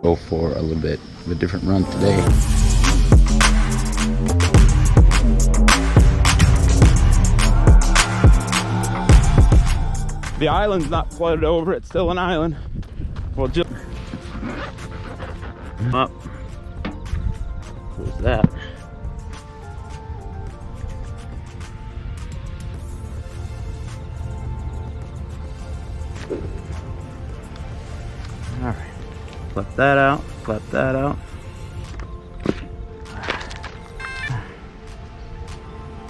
Go for a little bit of a different run today. The island's not flooded over, it's still an island. Well, just up. What was that? All right, flip that out, flip that out.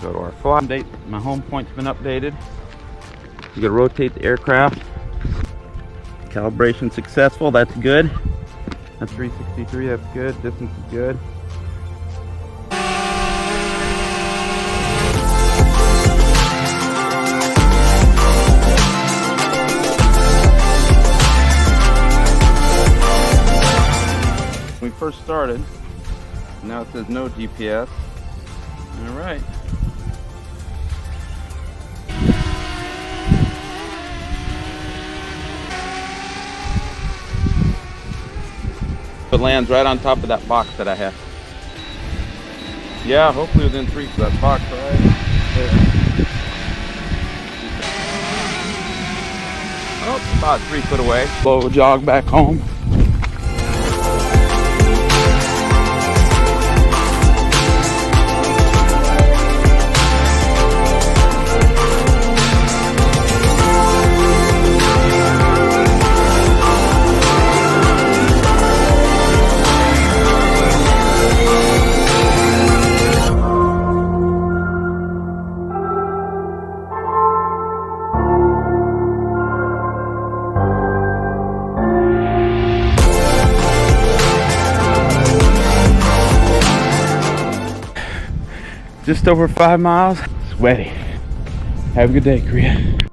Go to our flight date. My home point's been updated. You gotta rotate the aircraft. Calibration successful, that's good. That's 363, that's good. Distance is good. When we first started, now it says no GPS. All right. It lands right on top of that box that I have. Yeah, hopefully within 3 feet of that box right there. Oh, about 3 foot away. Slow jog back home. Just over 5 miles. Sweaty. Have a good day, Korea.